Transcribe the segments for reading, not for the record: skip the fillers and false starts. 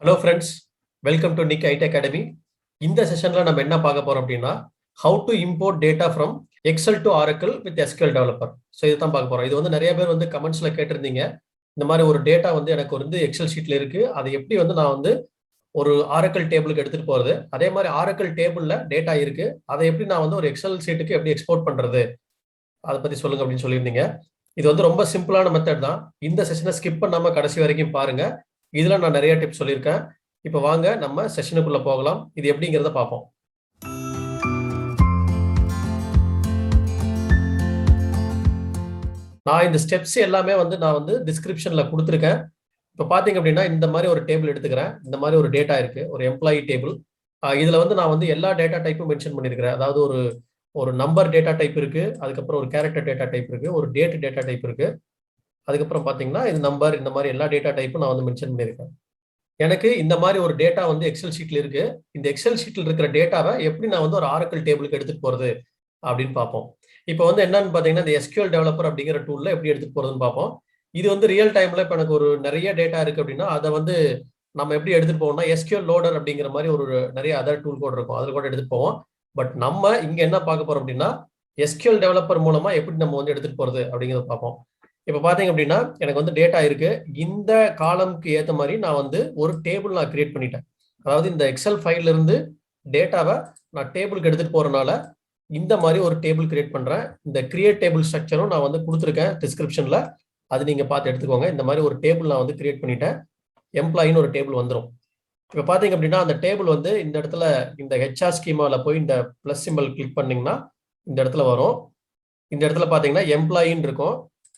Hello friends, welcome to NiC IT Academy. இந்த செஷன்ல நம்ம என்ன பார்க்க போறோம் அப்படின்னா how to import data from Excel to Oracle with SQL Developer. So இதுதான் பார்க்க போறோம். இது வந்து நிறைய பேர் வந்து கமெண்ட்ஸ்ல கேட்டிருந்தீங்க. இந்த மாதிரி ஒரு டேட்டா வந்து எனக்கு வந்து எக்ஸல் ஷீட்ல இருக்கு. அதை எப்படி வந்து நான் வந்து ஒரு ஆரக்கிள் டேபிளுக்கு எடுத்துட்டு போறது, அதே மாதிரி ஆரக்கிள் டேபிள்ல டேட்டா இருக்கு, அதை எப்படி நான் வந்து ஒரு எக்ஸல் ஷீட்டுக்கு எப்படி எக்ஸ்போர்ட் பண்றது, அதை பத்தி சொல்லுங்க அப்படின்னு சொல்லியிருந்தீங்க. இது வந்து ரொம்ப சிம்பிளான மெத்தட் தான். இந்த செஷனை ஸ்கிப் பண்ணாம கடைசி வரைக்கும் பாருங்க. இதுல நான் நிறைய டிப்ஸ் சொல்லியிருக்கேன். இப்போ வாங்க நம்ம செஷனுக்குள்ள போகலாம். இது எப்படிங்கிறத பார்ப்போம். நான் இந்த ஸ்டெப்ஸ் எல்லாமே வந்து நான் வந்து டிஸ்கிரிப்ஷன்ல கொடுத்துருக்கேன். இப்போ பாத்தீங்க அப்படின்னா இந்த மாதிரி ஒரு டேபிள் எடுத்துக்கிறேன். இந்த மாதிரி ஒரு டேட்டா இருக்கு, ஒரு எம்ப்ளாயி டேபிள். இதுல வந்து நான் வந்து எல்லா டேட்டா டைப்பும் மென்ஷன் பண்ணியிருக்கிறேன். அதாவது ஒரு ஒரு நம்பர் டேட்டா டைப் இருக்கு, அதுக்கப்புறம் ஒரு கேரக்டர் டேட்டா டைப் இருக்கு, ஒரு டேட் டேட்டா டைப் இருக்கு, அதுக்கப்புறம் பாத்தீங்கன்னா இது நம்பர், இந்த மாதிரி எல்லா டேட்டா டைப்பும் நான் வந்து மென்ஷன் பண்ணியிருக்கேன். எனக்கு இந்த மாதிரி ஒரு டேட்டா வந்து எக்ஸல் ஷீட்ல இருக்கு. இந்த எக்ஸல் ஷீட்ல இருக்கிற டேட்டாவை எப்படி நான் வந்து ஒரு ஆரக்கிள் டேபிளுக்கு எடுத்துட்டு போறது அப்படின்னு பார்ப்போம். இப்போ வந்து என்னன்னு பாத்தீங்கன்னா இந்த SQL டெவலப்பர் அப்படிங்கிற டூல்ல எப்படி எடுத்துட்டு போறதுன்னு பார்ப்போம். இது வந்து ரியல் டைம்ல இப்போ எனக்கு ஒரு நிறைய டேட்டா இருக்கு அப்படின்னா அதை வந்து நம்ம எப்படி எடுத்துட்டு போவோம்னா SQL லோடர் அப்படிங்கிற மாதிரி ஒரு நிறைய அதர் டூல் கோட் இருக்கும், அதில் கூட எடுத்துட்டு போவோம். பட் நம்ம இங்க என்ன பார்க்க போறோம் அப்படின்னா SQL டெவலப்பர் மூலமா எப்படி நம்ம வந்து எடுத்துட்டு போறது அப்படிங்கிறத பார்ப்போம். இப்போ பாத்தீங்க அப்படின்னா எனக்கு வந்து டேட்டா இருக்கு. இந்த காலம்க்கு ஏற்ற மாதிரி நான் வந்து ஒரு டேபிள் நான் கிரியேட் பண்ணிட்டேன். அதாவது இந்த எக்ஸல் ஃபைல்ல இருந்து டேட்டாவை நான் டேபிளுக்கு எடுத்துட்டு போறதுனால இந்த மாதிரி ஒரு டேபிள் கிரியேட் பண்றேன். இந்த கிரியேட் டேபிள் ஸ்ட்ரக்சரும் நான் வந்து கொடுத்துருக்கேன் டிஸ்கிரிப்ஷன்ல, அது நீங்க பார்த்து எடுத்துக்கோங்க. இந்த மாதிரி ஒரு டேபிள் நான் வந்து கிரியேட் பண்ணிட்டேன். எம்ப்ளாயின்னு ஒரு டேபிள் வந்துடும். இப்போ பாத்தீங்க அப்படின்னா அந்த டேபிள் வந்து இந்த இடத்துல இந்த HR ஸ்கீமால போய் இந்த பிளஸ் சிம்பிள் கிளிக் பண்ணீங்கன்னா இந்த இடத்துல வரும். இந்த இடத்துல பாத்தீங்கன்னா எம்ப்ளாயின்னு இருக்கும்.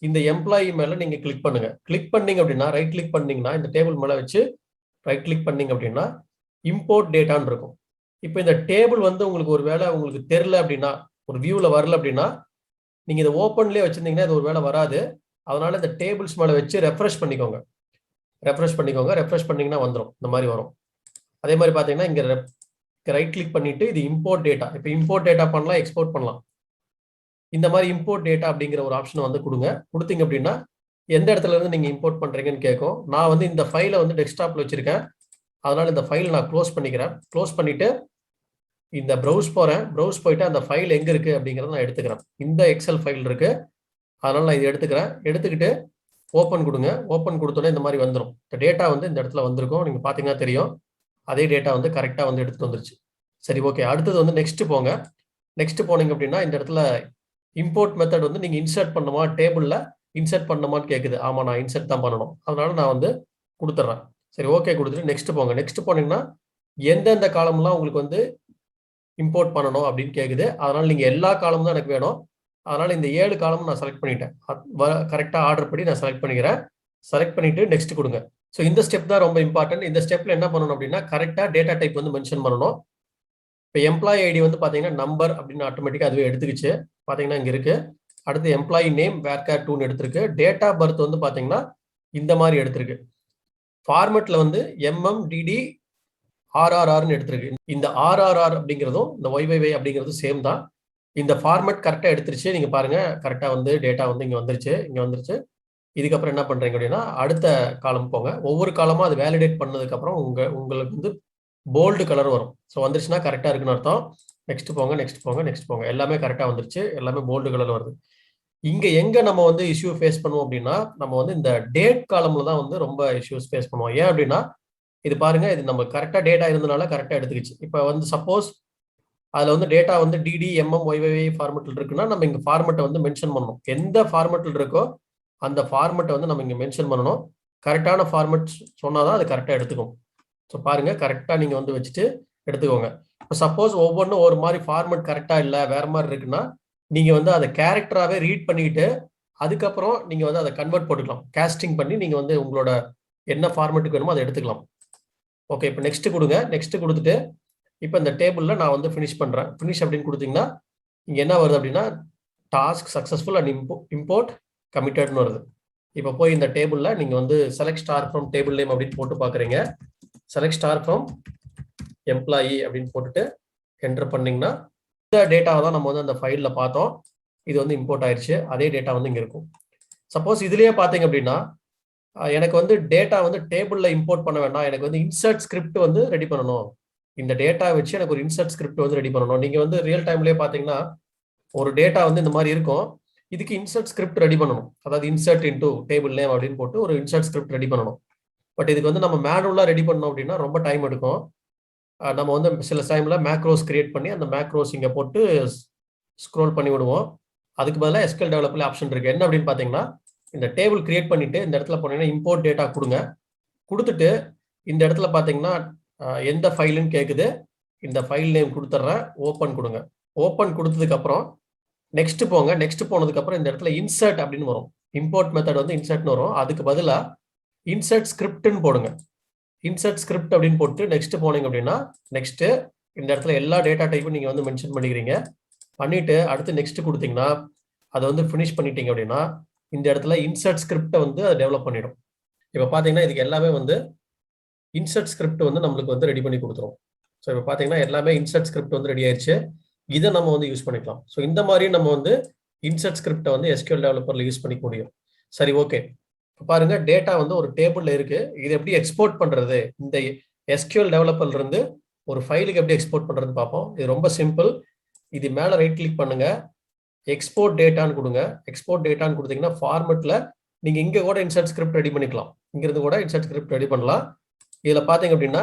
இந்த எம்ப்ளாயி மேல நீங்க கிளிக் பண்ணுங்க. கிளிக் பண்ணீங்க அப்படின்னா ரைட் கிளிக் பண்ணீங்கன்னா இந்த டேபிள் மேல வச்சு ரைட் கிளிக் பண்ணீங்க அப்படின்னா இம்போர்ட் டேட்டான்னு இருக்கும். இப்போ இந்த டேபிள் வந்து உங்களுக்கு ஒரு வேளை உங்களுக்கு தெரியல அப்படின்னா, ஒரு வியூல வரல அப்படின்னா நீங்க இதை ஓப்பன்லயே வச்சிருந்தீங்கன்னா இது ஒரு வேளை வராது. அதனால இந்த டேபிள்ஸ் மேல வச்சு ரெஃப்ரெஷ் பண்ணிக்கோங்க. ரெஃப்ரெஷ் பண்ணீங்கன்னா வந்துடும். இந்த மாதிரி வரும். அதே மாதிரி பாத்தீங்கன்னா இங்க ரைட் கிளிக் பண்ணிட்டு இது இம்போர்ட் டேட்டா. இப்போ இம்போர்ட் டேட்டா பண்ணலாம், எக்ஸ்போர்ட் பண்ணலாம். இந்த மாதிரி இம்போர்ட் டேட்டா அப்படிங்கிற ஒரு ஆப்ஷன் வந்து கொடுங்க. கொடுத்தீங்க அப்படின்னா எந்த இடத்துல இருந்து நீங்க இம்போர்ட் பண்றீங்கன்னு கேட்கும். நான் வந்து இந்த ஃபைலை வந்து டெஸ்க்டாப்ல வச்சிருக்கேன். அதனால இந்த ஃபைல் நான் க்ளோஸ் பண்ணிக்கிறேன். க்ளோஸ் பண்ணிட்டு இந்த ப்ரௌஸ் போறேன். ப்ரௌஸ் போயிட்டு அந்த ஃபைல் எங்க இருக்கு அப்படிங்கறத நான் எடுத்துக்கிறேன். இந்த எக்ஸல் ஃபைல் இருக்கு, அதனால நான் இது எடுத்துக்கிறேன். எடுத்துக்கிட்டு ஓப்பன் கொடுங்க. ஓப்பன் கொடுத்தோன்னே இந்த மாதிரி வந்துடும். இந்த டேட்டா வந்து இந்த இடத்துல வந்திருக்கும். நீங்க பாத்தீங்கன்னா தெரியும். அதே டேட்டா வந்து கரெக்டா வந்து எடுத்துட்டு வந்துருச்சு. சரி, ஓகே. அடுத்தது வந்து நெக்ஸ்ட் போங்க. நெக்ஸ்ட் போனீங்க அப்படின்னா இந்த இடத்துல இம்போர்ட் மெத்தட் வந்து நீங்க இன்சர்ட் பண்ணுமா, டேபிள்ல இன்சர்ட் பண்ணுமான்னு கேக்குது. ஆமா, நான் இன்சர்ட் தான் பண்ணணும். அதனால நான் வந்து கொடுத்துட்றேன். சரி, ஓகே கொடுத்துட்டு நெக்ஸ்ட் போங்க. நெக்ஸ்ட் போனீங்கன்னா எந்தெந்த காலம்லாம் உங்களுக்கு வந்து இம்போர்ட் பண்ணணும் அப்படின்னு கேக்குது. அதனால நீங்க எல்லா காலமும் தான் எனக்கு வேணும். அதனால இந்த 7 காலமும் நான் செலக்ட் பண்ணிட்டேன். கரெக்டா ஆர்டர் படி நான் செலக்ட் பண்ணிக்கிறேன். செலக்ட் பண்ணிட்டு நெக்ஸ்ட் கொடுங்க. ஸோ இந்த ஸ்டெப் தான் ரொம்ப இம்பார்ட்டன்ட். இந்த ஸ்டெப்ல என்ன பண்ணணும் அப்படின்னா கரெக்டா டேட்டா டைப் வந்து மென்ஷன் பண்ணணும். இப்போ எம்ப்ளாயி ஐடி வந்து பாத்தீங்கன்னா நம்பர் அப்படின்னு ஆட்டோமேட்டிக்கா அதுவே எடுத்துக்கிச்சு. பாத்தீங்கன்னா இங்க இருக்கு. அடுத்து எம்ப்ளாயி நேம் வேர்கேர் 2 எடுத்திருக்கு. டேட் ஆஃப் பர்த் வந்து பாத்தீங்கன்னா இந்த மாதிரி எடுத்திருக்கு. ஃபார்மெட்ல வந்து MMDD RRRன்னு எடுத்திருக்கு. இந்த RRR அப்படிங்கிறதும் இந்த YYY அப்படிங்கிறதும் சேம் தான். இந்த ஃபார்மெட் கரெக்டா எடுத்துருச்சு. நீங்க பாருங்க, கரெக்டா வந்து டேட்டா வந்து இங்க வந்துருச்சு. இதுக்கப்புறம் என்ன பண்றீங்க அப்படின்னா அடுத்த காலம் போங்க. ஒவ்வொரு காலமா அது வேலிடேட் பண்ணதுக்கு அப்புறம் உங்களுக்கு வந்து போல்டு கலர் வரும். ஸோ வந்துருச்சுன்னா கரெக்டா இருக்குன்னு அர்த்தம். நெக்ஸ்ட் போங்க. எல்லாமே கரெக்டா வந்துருச்சு. எல்லாமே போல்டு கலர்ல வருது. இங்க எங்க நம்ம வந்து இஷ்யூ ஃபேஸ் பண்ணுவோம் அப்படின்னா நம்ம வந்து இந்த டேட் காலம்ல தான் வந்து ரொம்ப இஷ்யூஸ் ஃபேஸ் பண்ணுவோம். ஏன் அப்படின்னா இது பாருங்க, இது நம்ம கரெக்டா டேட்டா இருந்தனால கரெக்டா எடுத்துக்கிச்சு. இப்போ வந்து சப்போஸ் அதுல வந்து டேட்டா வந்து DD MM YYY ஃபார்மெட்ல இருக்குன்னா நம்ம இங்க ஃபார்மெட்டை வந்து மென்ஷன் பண்ணணும். எந்த ஃபார்மெட்ல இருக்கோ அந்த ஃபார்மெட்டை வந்து நம்ம இங்க மென்ஷன் பண்ணணும். கரெக்டான ஃபார்மெட் சொன்னாதான் அது கரெக்டா எடுத்துக்கும். ஸோ பாருங்க, கரெக்டா நீங்க வந்து வச்சுட்டு எடுத்துக்கோங்க. இப்போ சப்போஸ் ஒவ்வொன்றும் ஒரு மாதிரி ஃபார்மெட் கரெக்டா இல்லை, வேற மாதிரி இருக்குன்னா நீங்க வந்து அதை கேரக்டராகவே ரீட் பண்ணிட்டு அதுக்கப்புறம் நீங்க வந்து அதை கன்வெர்ட் போட்டுக்கலாம். கேஸ்டிங் பண்ணி நீங்க வந்து உங்களோட என்ன ஃபார்மெட்டுக்கு வேணுமோ அதை எடுத்துக்கலாம். ஓகே, இப்போ நெக்ஸ்ட் கொடுங்க. நெக்ஸ்ட் கொடுத்துட்டு இப்போ இந்த டேபிள்ல நான் வந்து ஃபினிஷ் பண்றேன். ஃபினிஷ் அப்படின்னு கொடுத்தீங்கன்னா இங்க என்ன வருது அப்படின்னா டாஸ்க் சக்சஸ்ஃபுல் அண்ட் இம்போர்ட் கமிட்டட்னு வருது. இப்போ போய் இந்த டேபிள்ல நீங்க வந்து select star from table name அப்படின்னு போட்டு பாக்குறீங்க. செலக்ட் ஸ்டார் ஃப்ரம் எம்ப்ளாயி அப்படின்னு போட்டுட்டு என்டர் பண்ணீங்கன்னா இந்த டேட்டாவை தான் நம்ம வந்து அந்த ஃபைல்ல பார்த்தோம். இது வந்து இம்போர்ட் ஆயிடுச்சு. அதே டேட்டா வந்து இங்க இருக்கும். சப்போஸ் இதுலயே பாத்தீங்க அப்படின்னா எனக்கு வந்து டேட்டா வந்து டேபிள்ல இம்போர்ட் பண்ண வேண்டாம், எனக்கு வந்து இன்சர்ட் ஸ்கிரிப்ட் வந்து ரெடி பண்ணணும். இந்த டேட்டா வச்சு எனக்கு ஒரு இன்சர்ட் ஸ்கிரிப்ட் வந்து ரெடி பண்ணணும். நீங்க வந்து ரியல் டைம்லயே பாத்தீங்கன்னா ஒரு டேட்டா வந்து இந்த மாதிரி இருக்கும். இதுக்கு இன்சர்ட் ஸ்கிரிப்ட் ரெடி பண்ணணும். அதாவது இன்சர்ட் இன்டு டேபிள் நேம் அப்படின்னு போட்டு ஒரு இன்சர்ட் ஸ்கிரிப்ட் ரெடி பண்ணணும். பட் இதுக்கு வந்து நம்ம மேனுவலா ரெடி பண்ணோம் அப்படின்னா ரொம்ப டைம் எடுக்கும். நம்ம வந்து சில டைம்ல மேக்ரோஸ் கிரியேட் பண்ணி அந்த மேக்ரோஸ் இங்க போட்டு ஸ்க்ரோல் பண்ணி விடுவோம். அதுக்கு பதிலாக SQL டெவலப்பர் ஆப்ஷன் இருக்கு. என்ன அப்படின்னு பாத்தீங்கன்னா, இந்த டேபிள் கிரியேட் பண்ணிட்டு இந்த இடத்துல போனீங்கன்னா இம்போர்ட் டேட்டா கொடுங்க. கொடுத்துட்டு இந்த இடத்துல பாத்தீங்கன்னா எந்த ஃபைலுன்னு கேக்குது. இந்த ஃபைல் நேம் கொடுத்துட்றேன், ஓப்பன் கொடுங்க. ஓப்பன் கொடுத்ததுக்கு அப்புறம் நெக்ஸ்ட் போங்க. நெக்ஸ்ட் போனதுக்கு அப்புறம் இந்த இடத்துல இன்சர்ட் அப்படின்னு வரும். இம்போர்ட் மெத்தட் வந்து இன்சர்ட்னு வரும். அதுக்கு பதிலா இன்சர்ட் ஸ்கிரிப்ட்னு போடுங்க. இன்சர்ட் ஸ்கிரிப்ட் அப்படின்னு போட்டு நெக்ஸ்ட் போனீங்க அப்படின்னா நெக்ஸ்ட் இந்த இடத்துல எல்லா டேட்டா டைப்பும் நீங்க வந்து மென்ஷன் பண்ணிக்கிறீங்க. பண்ணிட்டு அடுத்து நெக்ஸ்ட் கொடுத்தீங்கன்னா அதை வந்து ஃபினிஷ் பண்ணிட்டீங்க அப்படின்னா இந்த இடத்துல இன்சர்ட் ஸ்கிரிப்டை வந்து அதை டெவலப் பண்ணிடும். இப்போ பார்த்தீங்கன்னா இதுக்கு எல்லாமே வந்து இன்சர்ட் ஸ்கிரிப்ட் வந்து நம்மளுக்கு வந்து ரெடி பண்ணி கொடுத்துரும். ஸோ இப்போ பார்த்தீங்கன்னா எல்லாமே இன்சர்ட் ஸ்கிரிப்ட் வந்து ரெடி ஆயிடுச்சு. இதை நம்ம வந்து யூஸ் பண்ணிக்கலாம். ஸோ இந்த மாதிரி நம்ம வந்து இன்சர்ட் ஸ்கிரிப்டை வந்து SQL டெவலப்பர்ல யூஸ் பண்ணிக்க முடியும். சரி, ஓகே. பாருங்க, டேட்டா வந்து ஒரு டேபிள்ல இருக்கு. இது எப்படி எக்ஸ்போர்ட் பண்றது, இந்த SQL டெவலப்பர்ல இருந்து ஒரு ஃபைலுக்கு எப்படி எக்ஸ்போர்ட் பண்றதுன்னு பார்ப்போம். இது ரொம்ப சிம்பிள். இது மேல ரைட் கிளிக் பண்ணுங்க, எக்ஸ்போர்ட் டேட்டான்னு கொடுங்க. எக்ஸ்போர்ட் டேட்டான்னு கொடுத்தீங்கன்னா ஃபார்மெட்ல நீங்க இங்க கூட இன்சர்ட் ஸ்கிரிப்ட் ரெடி பண்ணிக்கலாம். இங்க இருந்து கூட இன்சர்ட் ஸ்கிரிப்ட் ரெடி பண்ணலாம். இதுல பாத்தீங்க அப்படின்னா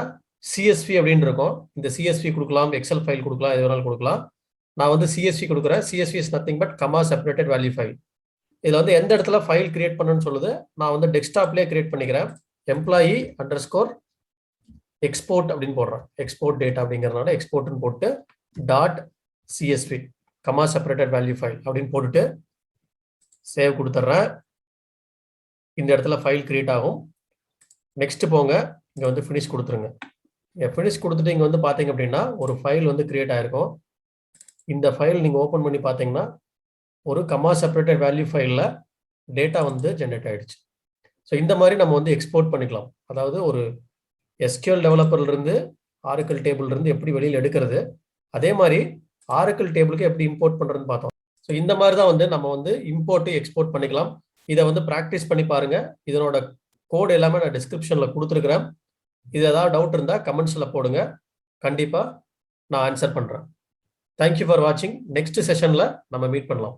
CSV அப்படின்னு இருக்கும். இந்த CSV கொடுக்கலாம், எக்ஸல் ஃபைல் கொடுக்கலாம், எது வேணாலும் கொடுக்கலாம். நான் வந்து CSV கொடுக்குறேன். CSV is nothing but comma separated value file. இதுல வந்து எந்த இடத்துல ஃபைல் கிரியேட் பண்ணணும்னு சொல்லுது. நான் வந்து டெஸ்க்டாப்லயே கிரியேட் பண்ணிக்கிறேன். எம்ப்ளாயி அண்டர்ஸ்கோர் எக்ஸ்போர்ட் அப்படின்னு போடுறேன். எக்ஸ்போர்ட் டேட்டா அப்படிங்கறதுனால எக்ஸ்போர்ட்னு போட்டு dot CSV comma separated value file அப்படின்னு போட்டுட்டு சேவ் கொடுத்துட்றேன். இந்த இடத்துல ஃபைல் கிரியேட் ஆகும். நெக்ஸ்ட் போங்க, இங்க வந்து ஃபினிஷ் கொடுத்துருங்க. ஃபினிஷ் கொடுத்துட்டு இங்க வந்து பாத்தீங்க அப்படின்னா ஒரு ஃபைல் வந்து கிரியேட் ஆயிருக்கும். இந்த ஃபைல் நீங்க ஓபன் பண்ணி பாத்தீங்கன்னா ஒரு கமா செப்பரேட்டட் வேல்யூ ஃபைல்ல டேட்டா வந்து ஜெனரேட் ஆயிடுச்சு. ஸோ இந்த மாதிரி நம்ம வந்து எக்ஸ்போர்ட் பண்ணிக்கலாம். அதாவது ஒரு SQL டெவலப்பர்ல இருந்து ஆரக்கிள் டேபிள்ல இருந்து எப்படி வெளியில் எடுக்கிறது, அதே மாதிரி ஆரக்கிள் டேபிளுக்கு எப்படி இம்போர்ட் பண்றதுன்னு பார்த்தோம். ஸோ இந்த மாதிரி தான் வந்து நம்ம வந்து இம்போர்ட் எக்ஸ்போர்ட் பண்ணிக்கலாம். இதை வந்து ப்ராக்டிஸ் பண்ணி பாருங்க. இதனோட கோட் எல்லாமே நான் டிஸ்கிரிப்ஷன்ல கொடுத்துருக்கிறேன். இது ஏதாவது டவுட் இருந்தால் கமெண்ட்ஸ்ல போடுங்க, கண்டிப்பா நான் ஆன்சர் பண்றேன். தேங்க்யூ ஃபார் வாட்சிங். நெக்ஸ்ட் செஷன்ல நம்ம மீட் பண்ணலாம்.